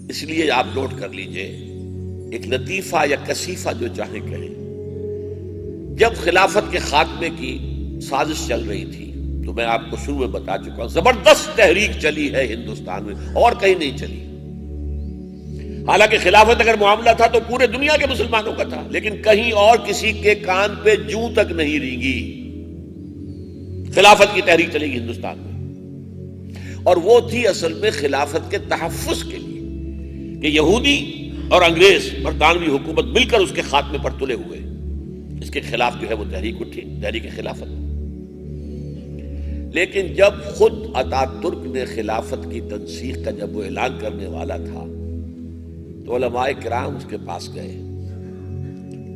اس لیے آپ نوٹ کر لیجئے، ایک لطیفہ یا کثیفہ جو چاہیں کہیں، جب خلافت کے خاتمے کی سازش چل رہی تھی تو میں آپ کو شروع میں بتا چکا ہوں، زبردست تحریک چلی ہے ہندوستان میں اور کہیں نہیں چلی۔ حالانکہ خلافت اگر معاملہ تھا تو پورے دنیا کے مسلمانوں کا تھا، لیکن کہیں اور کسی کے کان پہ جوں تک نہیں رینگی۔ خلافت کی تحریک چلے گی ہندوستان میں، اور وہ تھی اصل میں خلافت کے تحفظ کے لیے کہ یہودی اور انگریز برطانوی حکومت مل کر اس کے خاتمے پر تلے ہوئے، اس کے خلاف جو ہے وہ تحریک اٹھی، تحریک خلافت۔ لیکن جب خود اتاترک نے خلافت کی تنسیخ کا جب وہ اعلان کرنے والا تھا تو علماء کرام اس کے پاس گئے،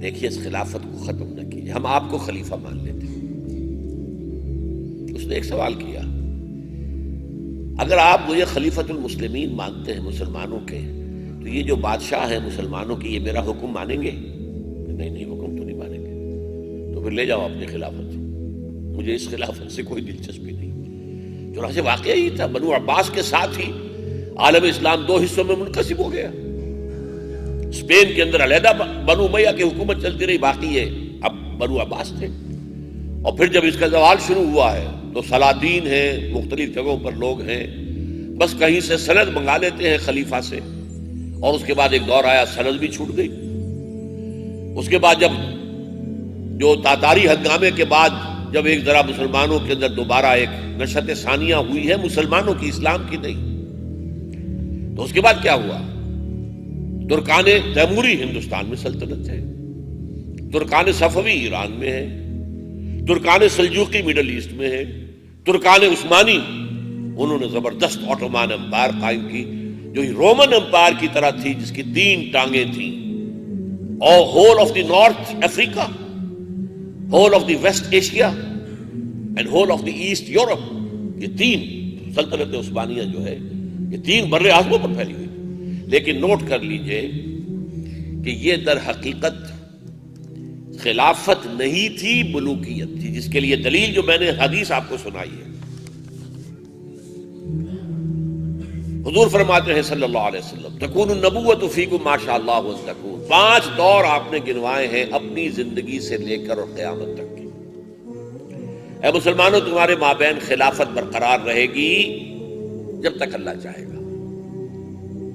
دیکھیے اس خلافت کو ختم نہ کیجیے، ہم آپ کو خلیفہ مان لیتے ہیں۔ اس نے ایک سوال کیا، اگر آپ مجھے خلیفۃ المسلمین مانتے ہیں مسلمانوں کے، تو یہ جو بادشاہ ہیں مسلمانوں کی، یہ میرا حکم مانیں گے؟ نہیں نہیں، حکم تو نہیں مانیں گے۔ تو پھر لے جاؤ اپنی خلافت، مجھے اس خلافت سے کوئی دلچسپی نہیں۔ چنانچہ واقعہ یہ تھا، بنو عباس کے ساتھ ہی عالم اسلام دو حصوں میں منقسم ہو گیا۔ اسپین کے اندر علیحدہ بنو امیہ کی حکومت چلتی رہی، باقی یہ اب بنو عباس تھے۔ اور پھر جب اس کا زوال شروع ہوا ہے تو سلاطین ہیں، مختلف جگہوں پر لوگ ہیں، بس کہیں سے سند منگا لیتے ہیں خلیفہ سے، اور اس کے بعد ایک دور آیا سند بھی چھوٹ گئی۔ اس کے بعد جب جو تاتاری ہنگامے کے بعد جب ایک ذرا مسلمانوں کے اندر دوبارہ ایک نشت ثانیہ ہوئی ہے مسلمانوں کی، اسلام کی نہیں، تو اس کے بعد کیا ہوا؟ ترکان تیموری ہندوستان میں سلطنت ہے، ترکان صفوی ایران میں ہے، ترکان سلجوقی مڈل ایسٹ میں ہے، ترکان عثمانی انہوں نے زبردست آٹومان امپائر قائم کی جو رومن امپائر کی طرح تھی، جس کی 3 ٹانگیں تھیں، اور whole of the North Africa, whole of the West Asia and whole of the East Europe, یہ 3 سلطنت عثمانیہ جو ہے یہ 3 بر اعظموں پر پھیلی ہوئی۔ لیکن نوٹ کر لیجئے کہ یہ در حقیقت خلافت نہیں تھی، ملوکیت تھی، جس کے لیے دلیل جو میں نے حدیث آپ کو سنائی ہے۔ حضور فرماتے ہیں صلی اللہ علیہ وسلم، تکون النبوۃ فیکم ما شاء اللہ ان تکون، 5 دور آپ نے گنوائے ہیں اپنی زندگی سے لے کر اور قیامت تک کے۔ اے مسلمانوں، تمہارے مابین خلافت برقرار رہے گی جب تک اللہ چاہے گا،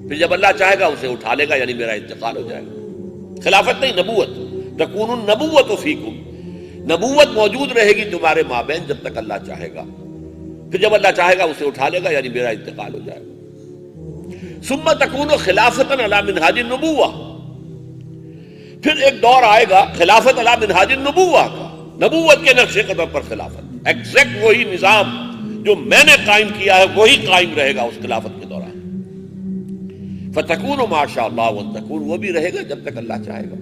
پھر جب اللہ چاہے گا اسے اٹھا لے گا، یعنی میرا انتقال ہو جائے گا۔ خلافت نہیں، نبوت، تکون النبوۃ فیکم، نبوت موجود رہے گی تمہارے مابین جب تک اللہ چاہے گا، پھر جب اللہ چاہے گا اسے اٹھا لے گا، یعنی میرا انتقال ہو جائے گا۔ ثم تکون خلافتا علی منہاج النبوہ، پھر ایک دور آئے گا خلافت علی منہاج النبوہ کا، نبوت کے نقش قدم پر خلافت، ایگزیکٹ وہی نظام جو میں نے قائم کیا ہے وہی قائم رہے گا اس خلافت کے دوران۔ فتکون ما شاء اللہ وتکون، وہ بھی رہے گا جب تک اللہ چاہے گا۔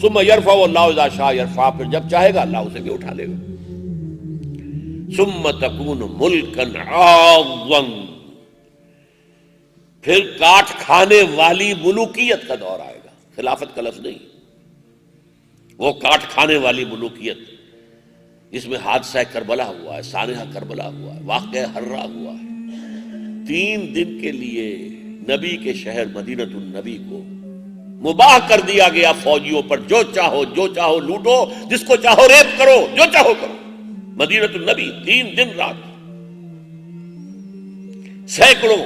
ثم یرفع اللہ اذا شاء یرفع، پھر جب چاہے گا اللہ اسے بھی اٹھا لے گا۔ ثم تکون ملکا عاضا، پھر کاٹ کھانے والی ملوکیت کا دور آئے گا، خلافت کا لفظ نہیں، وہ کاٹ کھانے والی ملوکیت جس میں حادثہ کربلا ہوا ہے، سانحہ کربلا ہوا ہے، واقعہ ہررا ہوا ہے۔ 3 دن کے لیے نبی کے شہر مدینۃ النبی کو مباح کر دیا گیا فوجیوں پر، جو چاہو لوٹو، جس کو چاہو ریپ کرو، جو چاہو کرو۔ مدینۃ النبی 3 دن رات، سینکڑوں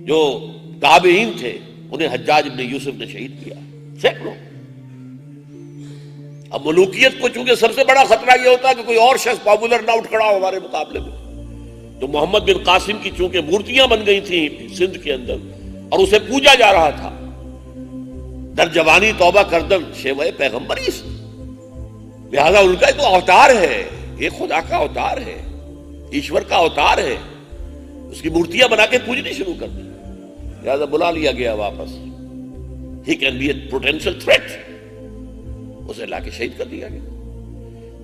جو تابعین تھے انہیں حجاج بن یوسف نے شہید کیا، سینکڑوں۔ اب ملوکیت کو چونکہ سب سے بڑا خطرہ یہ ہوتا ہے کہ کوئی اور شخص پاپولر نہ اٹھ کھڑا ہو ہمارے مقابلے میں، تو محمد بن قاسم کی چونکہ مورتیاں بن گئی تھیں سندھ کے اندر اور اسے پوجا جا رہا تھا، در جوانی توبہ کردن شیوہ پیغمبری، لہذا ان کا تو اوتار ہے، یہ خدا کا اوتار ہے، ایشور کا اوتار ہے، اس کی مورتیاں بنا کے پوجنی شروع کر دی، لہذا بلا لیا گیا واپس۔ He can be a potential threat, اسے لا کے شہید کر دیا گیا۔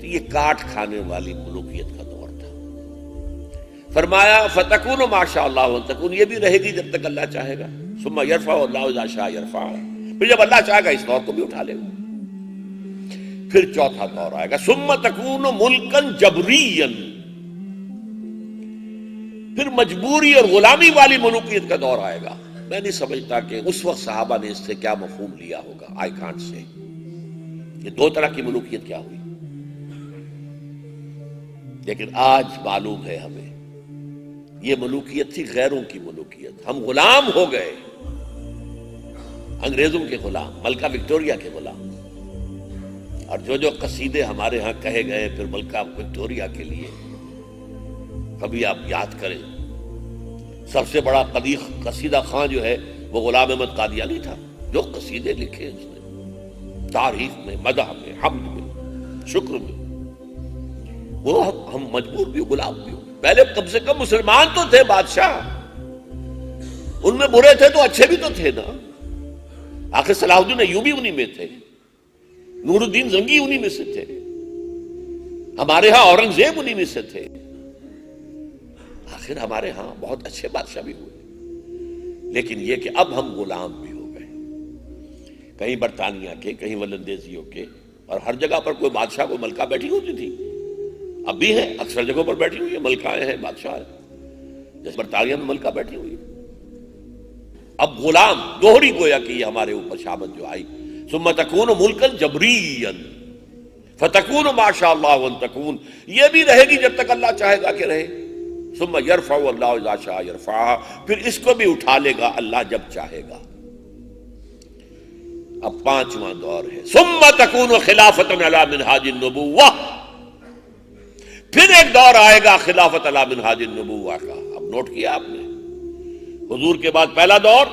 تو یہ کاٹ کھانے والی ملوکیت کا دور تھا۔ فرمایا فتکون ما شاء اللہ وتکون، یہ بھی رہے گی جب تک اللہ چاہے گا۔ ثم یرفع اللہ اذا شاء یرفع، پھر جب اللہ چاہے گا اس دور کو بھی اٹھا لے گا۔ پھر چوتھا دور آئے گا، ثم تکون ملکا جبریا، پھر مجبوری اور غلامی والی ملوکیت کا دور آئے گا. میں نہیں سمجھتا کہ اس وقت صحابہ نے اس سے کیا مفہوم لیا ہوگا. آئی کانٹ سے یہ دو طرح کی ملوکیت کیا ہوئی. لیکن آج معلوم ہے ہمیں یہ ملوکیت تھی غیروں کی ملوکیت. ہم غلام ہو گئے، انگریزوں کے غلام، ملکہ وکٹوریہ کے غلام. اور جو قصیدے ہمارے ہاں کہے گئے پھر ملکہ وکٹوریہ کے لیے، کبھی آپ یاد کریں سب سے بڑا قصیدہ خواں جو ہے وہ غلام احمد قادیانی تھا. جو قصیدے لکھے اس نے تعریف میں، مدح میں، حمد میں، شکر میں، وہ ہم مجبور بھی غلام بھی ہو. پہلے کم سے کم مسلمان تو تھے بادشاہ، ان میں برے تھے تو اچھے بھی تو تھے نا. آخر صلاح الدین ایوبی انہی میں تھے، نور الدین زنگی انہی میں سے تھے، ہمارے ہاں اورنگزیب انہی میں سے تھے. آخر ہمارے ہاں بہت اچھے بادشاہ بھی ہوئے. لیکن یہ کہ اب ہم غلام بھی ہو گئے، کہیں برطانیہ کے، کہیں ولندیزیوں کے. اور ہر جگہ پر کوئی بادشاہ کو ملکہ بیٹھی ہوتی تھی، اب بھی ہے، اکثر جگہوں پر بیٹھی ہوئی ہے، ملکائیں ہیں، بادشاہ ہیں. جیسے برطانیہ میں ملکہ بیٹھی ہوئی ہے. اب غلام دوہری گویا کہ یہ ہمارے اوپر شامت جو آئی. ثم تکون ملکا جبریا فتکون ما شاء اللہ ان تکون، یہ بھی رہے گی جب تک اللہ چاہے گا کہ رہے. ثم یرفع اللہ اذا شاء یرفع، پھر اس کو بھی اٹھا لے گا اللہ جب چاہے گا. اب پانچواں دور ہے ثم تکون خلافۃ علی منہاج النبوہ. پھر ایک دور آئے گا خلافت علی منہاج النبوہ کا. اب نوٹ کیا آپ نے، حضور کے بعد پہلا دور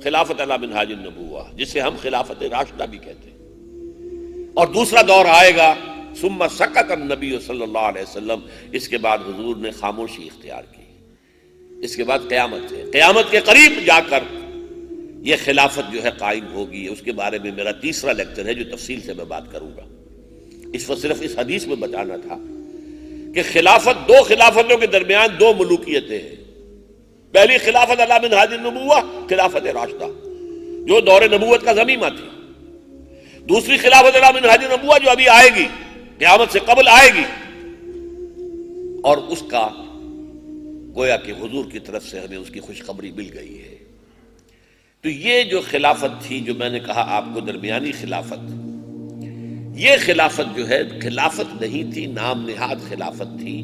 خلافت علی منہاج النبوہ، جسے ہم خلافت راشدہ بھی کہتے ہیں. اور دوسرا دور آئے گا ثم سکت النبی صلی اللہ علیہ وسلم. اس کے بعد حضور نے خاموشی اختیار کی. اس کے بعد قیامت ہے، قیامت کے قریب جا کر یہ خلافت جو ہے قائم ہوگی. اس کے بارے میں میرا تیسرا لیکچر ہے جو تفصیل سے میں بات کروں گا. اس وقت صرف اس حدیث میں بتانا تھا کہ خلافت، دو خلافتوں کے درمیان دو ملوکیتیں ہیں. پہلی خلافت علی منہاج النبوہ، خلافت راشدہ جو دور نبوت کا ضمیمہ تھی. دوسری خلافت علی منہاج النبوہ جو ابھی آئے گی، قیامت سے قبل آئے گی، اور اس کا گویا کہ حضور کی طرف سے ہمیں اس کی خوشخبری مل گئی ہے. تو یہ جو خلافت تھی، جو میں نے کہا آپ کو درمیانی خلافت، یہ خلافت جو ہے خلافت نہیں تھی، نام نہاد خلافت تھی.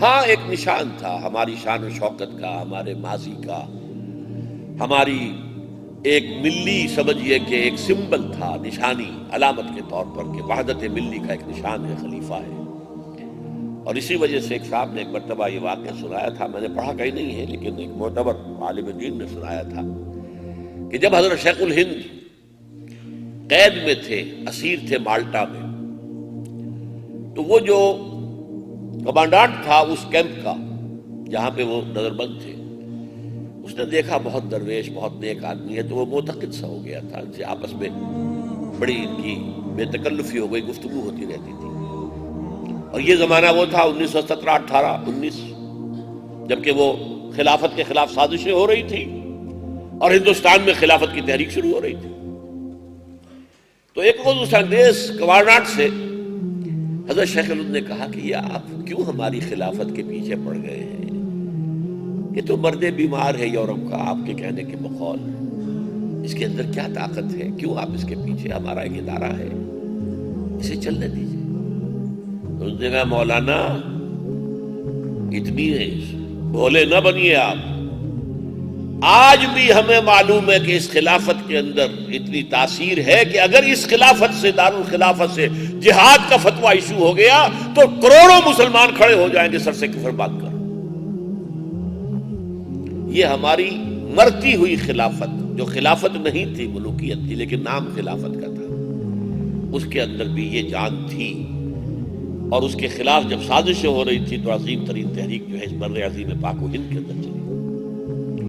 ہاں ایک نشان تھا ہماری شان و شوکت کا، ہمارے ماضی کا، ہماری ایک ملی سمجھیے کہ ایک سمبل تھا، نشانی، علامت کے طور پر کہ وحدت ملی کا ایک نشان ہے، خلیفہ ہے. اور اسی وجہ سے ایک صاحب نے ایک مرتبہ یہ واقعہ سنایا تھا، میں نے پڑھا کہیں نہیں ہے لیکن ایک معتبر عالم دین نے سنایا تھا کہ جب حضرت شیخ الہند قید میں تھے، اسیر تھے مالٹا میں، تو وہ جو کمانڈانٹ تھا اس کیمپ کا جہاں پہ وہ نظر بند تھے، اس نے دیکھا بہت درویش، بہت نیک آدمی ہے، تو وہ معتقد سا ہو گیا تھا. ان سے آپس میں بڑی ان کی بے تکلفی ہو گئی، گفتگو ہوتی رہتی تھی. اور یہ زمانہ وہ تھا 1917، 18، 19، جبکہ وہ خلافت کے خلاف سازشیں ہو رہی تھی اور ہندوستان میں خلافت کی تحریک شروع ہو رہی تھی. تو ایک روز اس انگریز کمانڈانٹ سے حضرت شیخ الہند نے کہا کہ یہ آپ کیوں ہماری خلافت کے پیچھے پڑ گئے ہیں؟ یہ تو مرد بیمار ہے یورپ کا، آپ کے کہنے کے بقول، اس کے اندر کیا طاقت ہے؟ کیوں آپ اس کے پیچھے؟ ہمارا ایک ادارہ ہے، اسے چلنے دیجیے. اس نے کہا مولانا اتنی بولے نہ بنیے آپ. آج بھی ہمیں معلوم ہے کہ اس خلافت کے اندر اتنی تاثیر ہے کہ اگر اس خلافت سے، دارالخلافت سے جہاد کا فتویٰ ایشو ہو گیا تو کروڑوں مسلمان کھڑے ہو جائیں گے سر سے کفر بات کر. یہ ہماری مرتی ہوئی خلافت، جو خلافت نہیں تھی، ملوکیت تھی لیکن نام خلافت کا تھا، اس کے اندر بھی یہ جان تھی. اور اس کے خلاف جب سازشیں ہو رہی تھی تو عظیم ترین تحریک جو ہے اس بر عظیم پاک و ہند کے اندر چلی.